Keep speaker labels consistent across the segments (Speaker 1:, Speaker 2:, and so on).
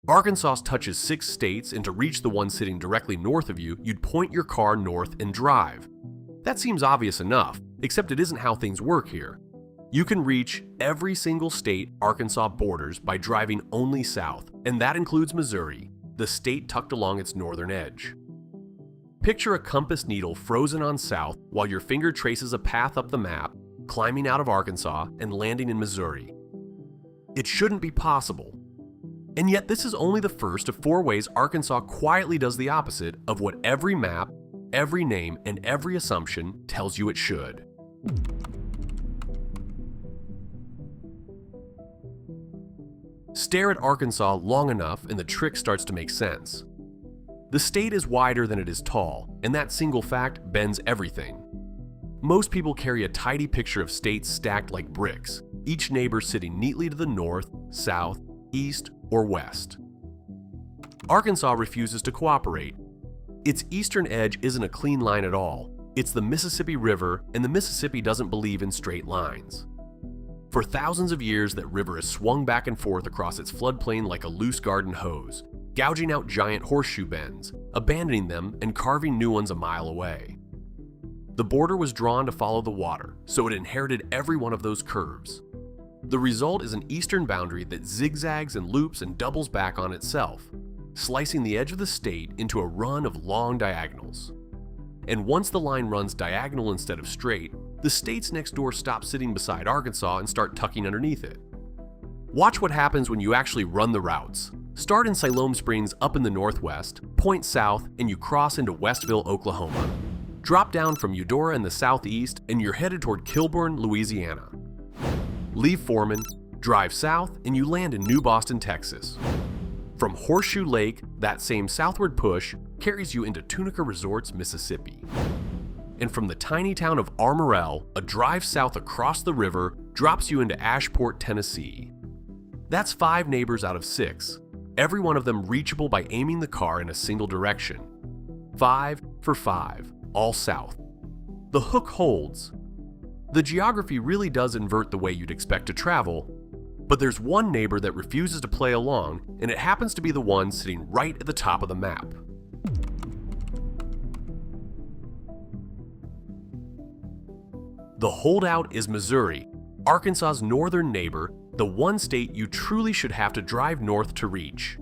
Speaker 1: Arkansas touches 6 states, and to reach the one sitting directly north of you, you'd point your car north and drive. That seems obvious enough, except it isn't how things work here. You can reach every single state Arkansas borders by driving only south, and that includes Missouri, the state tucked along its northern edge. Picture a compass needle frozen on south while your finger traces a path up the map, climbing out of Arkansas and landing in Missouri. It shouldn't be possible. And yet this is only the first of 4 ways Arkansas quietly does the opposite of what every map, every name, and every assumption tells you it should. Stare at Arkansas long enough and the trick starts to make sense. The state is wider than it is tall, and that single fact bends everything. Most people carry a tidy picture of states stacked like bricks, each neighbor sitting neatly to the north, south, east, or west. Arkansas refuses to cooperate. Its eastern edge isn't a clean line at all. It's the Mississippi River, and the Mississippi doesn't believe in straight lines. For thousands of years, that river has swung back and forth across its floodplain like a loose garden hose, gouging out giant horseshoe bends, abandoning them and carving new ones a mile away. The border was drawn to follow the water, so it inherited every one of those curves. The result is an eastern boundary that zigzags and loops and doubles back on itself, slicing the edge of the state into a run of long diagonals. And once the line runs diagonal instead of straight, the states next door stop sitting beside Arkansas and start tucking underneath it. Watch what happens when you actually run the routes. Start in Siloam Springs up in the northwest, point south, and you cross into Westville, Oklahoma. Drop down from Eudora in the southeast, and you're headed toward Kilbourne, Louisiana. Leave Foreman, drive south, and you land in New Boston, Texas. From Horseshoe Lake, that same southward push carries you into Tunica Resorts, Mississippi. And from the tiny town of Armorel, a drive south across the river drops you into Ashport, Tennessee. That's 5 neighbors out of 6, every one of them reachable by aiming the car in a single direction. 5 for 5, all south. The hook holds. The geography really does invert the way you'd expect to travel, but there's one neighbor that refuses to play along, and it happens to be the one sitting right at the top of the map. The holdout is Missouri, Arkansas's northern neighbor, the one state you truly should have to drive north to reach.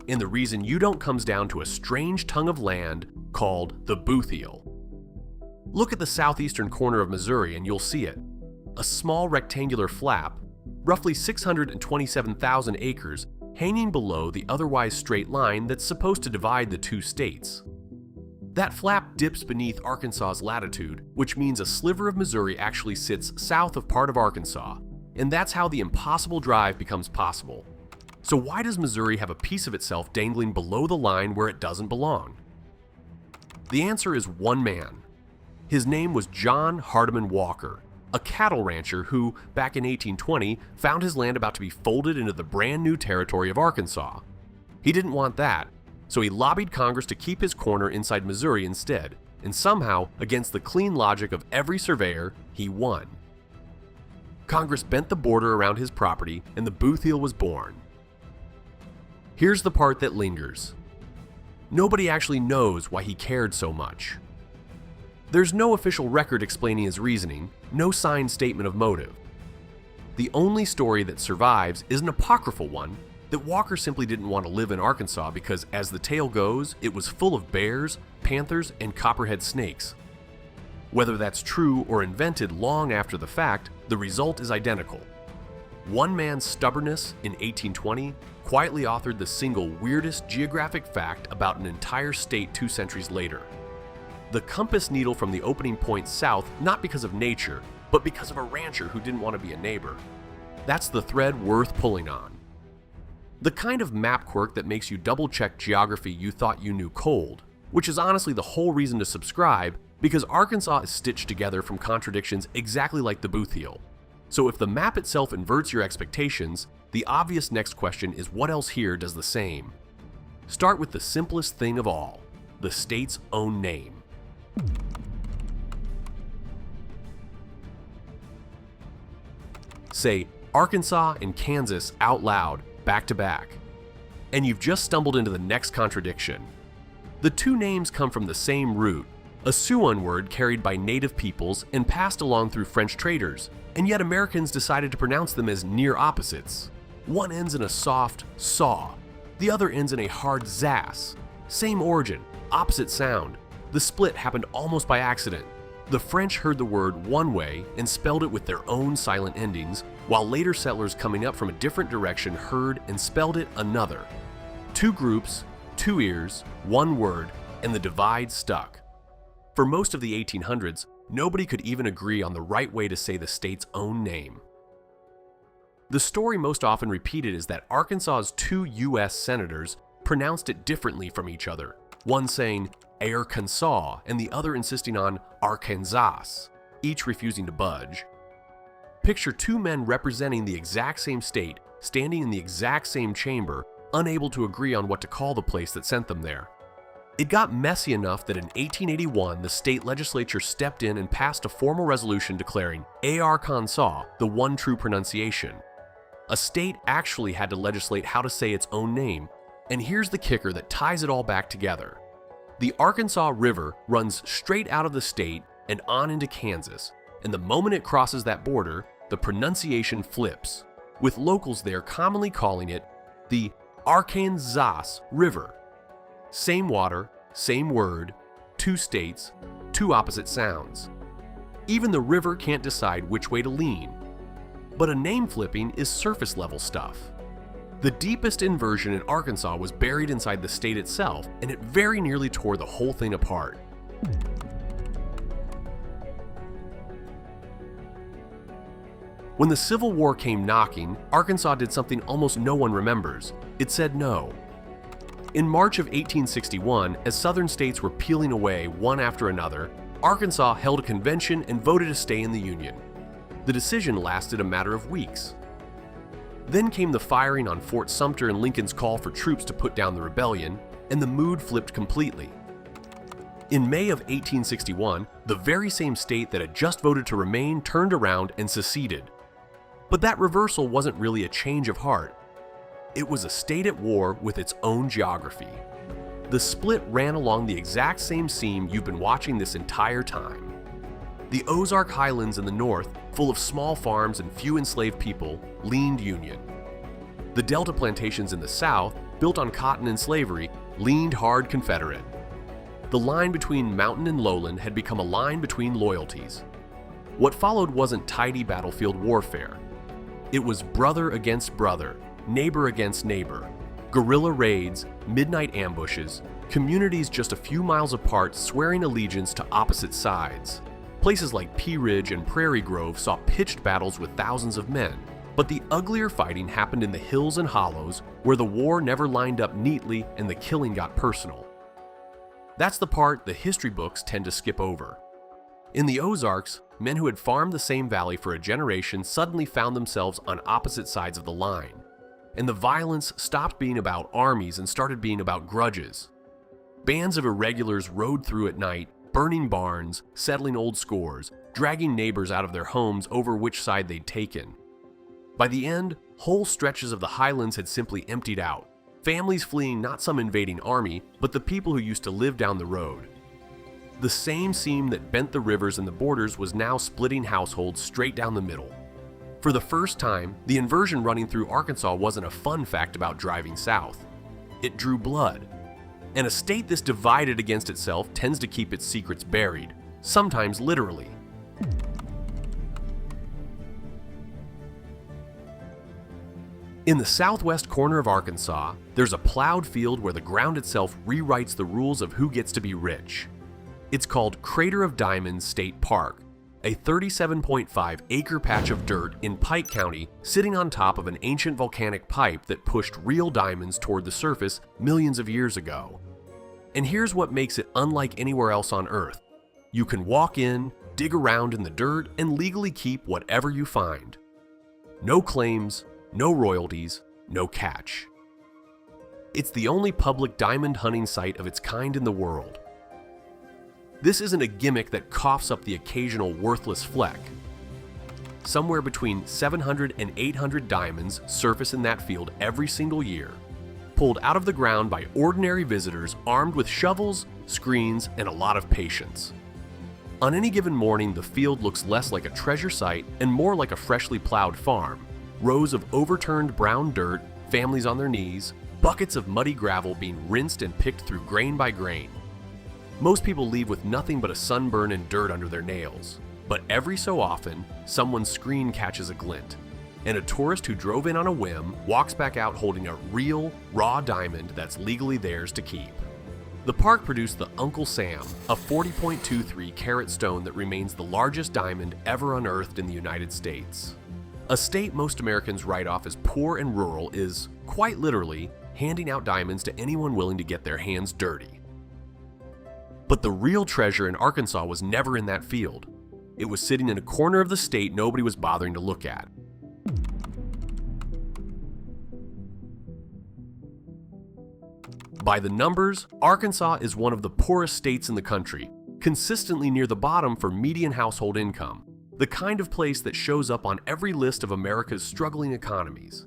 Speaker 1: And the reason you don't comes down to a strange tongue of land called the Bootheel. Look at the southeastern corner of Missouri and you'll see it. A small rectangular flap, roughly 627,000 acres, hanging below the otherwise straight line that's supposed to divide the 2 states. That flap dips beneath Arkansas's latitude, which means a sliver of Missouri actually sits south of part of Arkansas, and that's how the impossible drive becomes possible. So why does Missouri have a piece of itself dangling below the line where it doesn't belong? The answer is one man. His name was John Hardiman Walker, a cattle rancher who, back in 1820, found his land about to be folded into the brand new territory of Arkansas. He didn't want that, so he lobbied Congress to keep his corner inside Missouri instead, and somehow, against the clean logic of every surveyor, he won. Congress bent the border around his property, and the Bootheel was born. Here's the part that lingers. Nobody actually knows why he cared so much. There's no official record explaining his reasoning, no signed statement of motive. The only story that survives is an apocryphal one that Walker simply didn't want to live in Arkansas because, as the tale goes, it was full of bears, panthers, and copperhead snakes. Whether that's true or invented long after the fact, the result is identical. One man's stubbornness in 1820 quietly authored the single weirdest geographic fact about an entire state 2 centuries later. The compass needle from the opening point south, not because of nature, but because of a rancher who didn't want to be a neighbor. That's the thread worth pulling on. The kind of map quirk that makes you double-check geography you thought you knew cold, which is honestly the whole reason to subscribe, because Arkansas is stitched together from contradictions exactly like the Bootheel. So if the map itself inverts your expectations, the obvious next question is what else here does the same? Start with the simplest thing of all, the state's own name. Say Arkansas and Kansas out loud, back to back. And you've just stumbled into the next contradiction. The two names come from the same root, a Siouan word carried by native peoples and passed along through French traders, and yet Americans decided to pronounce them as near opposites. One ends in a soft saw, the other ends in a hard zas. Same origin, opposite sound. The split happened almost by accident. The French heard the word one way and spelled it with their own silent endings, while later settlers coming up from a different direction heard and spelled it another. Two groups, two ears, one word, and the divide stuck. For most of the 1800s, nobody could even agree on the right way to say the state's own name. The story most often repeated is that Arkansas's two U.S. senators pronounced it differently from each other, one saying Arkansas and the other insisting on Arkansas, each refusing to budge. Picture two men representing the exact same state, standing in the exact same chamber, unable to agree on what to call the place that sent them there. It got messy enough that in 1881, the state legislature stepped in and passed a formal resolution declaring Arkansas the one true pronunciation. A state actually had to legislate how to say its own name, and here's the kicker that ties it all back together. The Arkansas River runs straight out of the state and on into Kansas, and the moment it crosses that border, the pronunciation flips, with locals there commonly calling it the Arkansas River. Same water, same word, two states, two opposite sounds. Even the river can't decide which way to lean. But a name flipping is surface level stuff. The deepest inversion in Arkansas was buried inside the state itself, and it very nearly tore the whole thing apart. When the Civil War came knocking, Arkansas did something almost no one remembers. It said no. In March of 1861, as southern states were peeling away one after another, Arkansas held a convention and voted to stay in the Union. The decision lasted a matter of weeks. Then came the firing on Fort Sumter and Lincoln's call for troops to put down the rebellion, and the mood flipped completely. In May of 1861, the very same state that had just voted to remain turned around and seceded. But that reversal wasn't really a change of heart. It was a state at war with its own geography. The split ran along the exact same seam you've been watching this entire time. The Ozark Highlands in the north, full of small farms and few enslaved people, leaned Union. The Delta plantations in the south, built on cotton and slavery, leaned hard Confederate. The line between mountain and lowland had become a line between loyalties. What followed wasn't tidy battlefield warfare. It was brother against brother, neighbor against neighbor, guerrilla raids, midnight ambushes, communities just a few miles apart swearing allegiance to opposite sides. Places like Pea Ridge and Prairie Grove saw pitched battles with thousands of men, but the uglier fighting happened in the hills and hollows where the war never lined up neatly and the killing got personal. That's the part the history books tend to skip over. In the Ozarks, men who had farmed the same valley for a generation suddenly found themselves on opposite sides of the line, and the violence stopped being about armies and started being about grudges. Bands of irregulars rode through at night, burning barns, settling old scores, dragging neighbors out of their homes over which side they'd taken. By the end, whole stretches of the highlands had simply emptied out, families fleeing not some invading army, but the people who used to live down the road. The same seam that bent the rivers and the borders was now splitting households straight down the middle. For the first time, the inversion running through Arkansas wasn't a fun fact about driving south. It drew blood. And a state this divided against itself tends to keep its secrets buried, sometimes literally. In the southwest corner of Arkansas, there's a plowed field where the ground itself rewrites the rules of who gets to be rich. It's called Crater of Diamonds State Park, a 37.5-acre patch of dirt in Pike County sitting on top of an ancient volcanic pipe that pushed real diamonds toward the surface millions of years ago. And here's what makes it unlike anywhere else on Earth. You can walk in, dig around in the dirt, and legally keep whatever you find. No claims, no royalties, no catch. It's the only public diamond hunting site of its kind in the world. This isn't a gimmick that coughs up the occasional worthless fleck. Somewhere between 700 and 800 diamonds surface in that field every single year. pulled out of the ground by ordinary visitors armed with shovels, screens, and a lot of patience. On any given morning, the field looks less like a treasure site and more like a freshly plowed farm. Rows of overturned brown dirt, families on their knees, buckets of muddy gravel being rinsed and picked through grain by grain. Most people leave with nothing but a sunburn and dirt under their nails. But every so often, someone's screen catches a glint, and a tourist who drove in on a whim walks back out holding a real, raw diamond that's legally theirs to keep. The park produced the Uncle Sam, a 40.23 carat stone that remains the largest diamond ever unearthed in the United States. A state most Americans write off as poor and rural is, quite literally, handing out diamonds to anyone willing to get their hands dirty. But the real treasure in Arkansas was never in that field. It was sitting in a corner of the state nobody was bothering to look at. By the numbers, Arkansas is one of the poorest states in the country, consistently near the bottom for median household income, the kind of place that shows up on every list of America's struggling economies.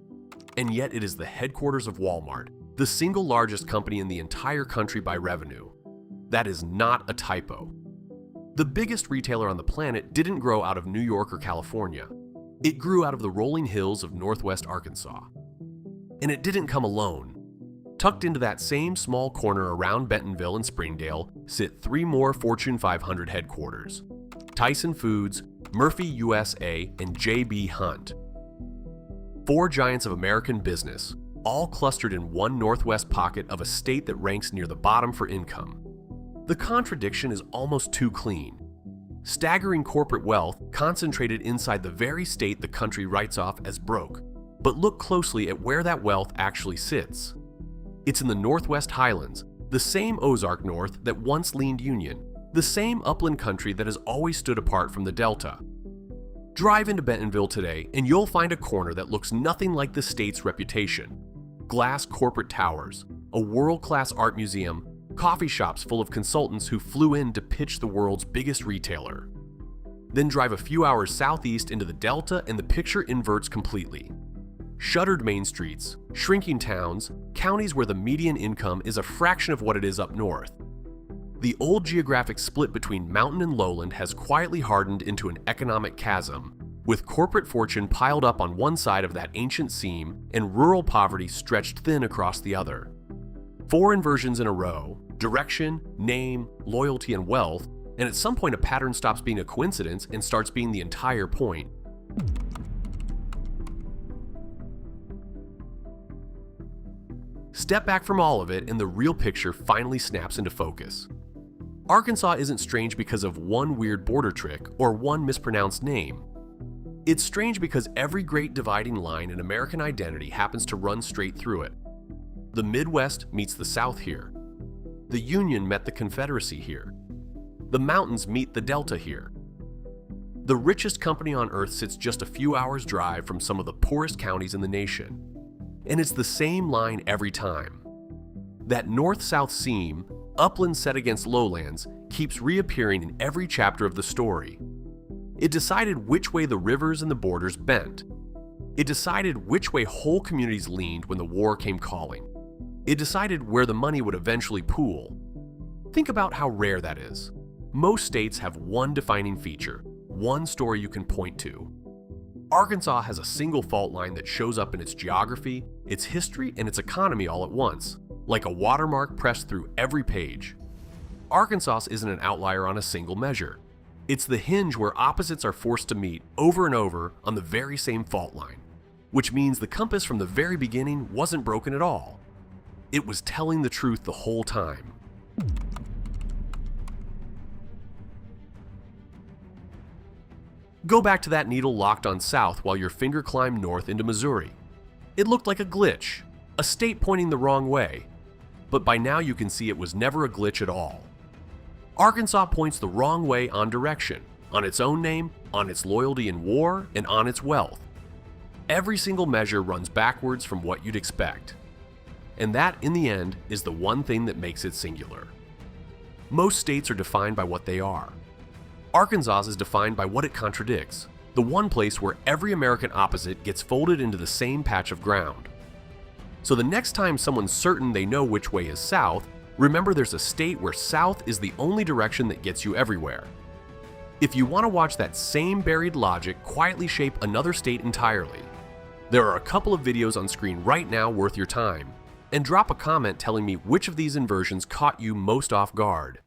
Speaker 1: And yet it is the headquarters of Walmart, the single largest company in the entire country by revenue. That is not a typo. The biggest retailer on the planet didn't grow out of New York or California. It grew out of the rolling hills of northwest Arkansas. And it didn't come alone. Tucked into that same small corner around Bentonville and Springdale sit three more Fortune 500 headquarters: Tyson Foods, Murphy USA, and J.B. Hunt. Four giants of American business, all clustered in one northwest pocket of a state that ranks near the bottom for income. The contradiction is almost too clean. Staggering corporate wealth concentrated inside the very state the country writes off as broke. But look closely at where that wealth actually sits. It's in the Northwest Highlands, the same Ozark North that once leaned Union, the same upland country that has always stood apart from the Delta. Drive into Bentonville today and you'll find a corner that looks nothing like the state's reputation. Glass corporate towers, a world-class art museum, coffee shops full of consultants who flew in to pitch the world's biggest retailer. Then drive a few hours southeast into the Delta and the picture inverts completely. Shuttered main streets, shrinking towns, counties where the median income is a fraction of what it is up north. The old geographic split between mountain and lowland has quietly hardened into an economic chasm, with corporate fortune piled up on one side of that ancient seam and rural poverty stretched thin across the other. Four inversions in a row: direction, name, loyalty, and wealth, and at some point a pattern stops being a coincidence and starts being the entire point. Step back from all of it and the real picture finally snaps into focus. Arkansas isn't strange because of one weird border trick or one mispronounced name. It's strange because every great dividing line in American identity happens to run straight through it. The Midwest meets the South here. The Union met the Confederacy here. The mountains meet the Delta here. The richest company on earth sits just a few hours' drive from some of the poorest counties in the nation. And it's the same line every time. That north-south seam, upland set against lowlands, keeps reappearing in every chapter of the story. It decided which way the rivers and the borders bent. It decided which way whole communities leaned when the war came calling. It decided where the money would eventually pool. Think about how rare that is. Most states have one defining feature, one story you can point to. Arkansas has a single fault line that shows up in its geography, its history, and its economy all at once, like a watermark pressed through every page. Arkansas isn't an outlier on a single measure. It's the hinge where opposites are forced to meet over and over on the very same fault line, which means the compass from the very beginning wasn't broken at all. It was telling the truth the whole time. Go back to that needle locked on south while your finger climbed north into Missouri. It looked like a glitch, a state pointing the wrong way. But by now you can see it was never a glitch at all. Arkansas points the wrong way on direction, on its own name, on its loyalty in war, and on its wealth. Every single measure runs backwards from what you'd expect. And that, in the end, is the one thing that makes it singular. Most states are defined by what they are. Arkansas is defined by what it contradicts, the one place where every American opposite gets folded into the same patch of ground. So the next time someone's certain they know which way is south, remember there's a state where south is the only direction that gets you everywhere. If you want to watch that same buried logic quietly shape another state entirely, there are a couple of videos on screen right now worth your time, and drop a comment telling me which of these inversions caught you most off guard.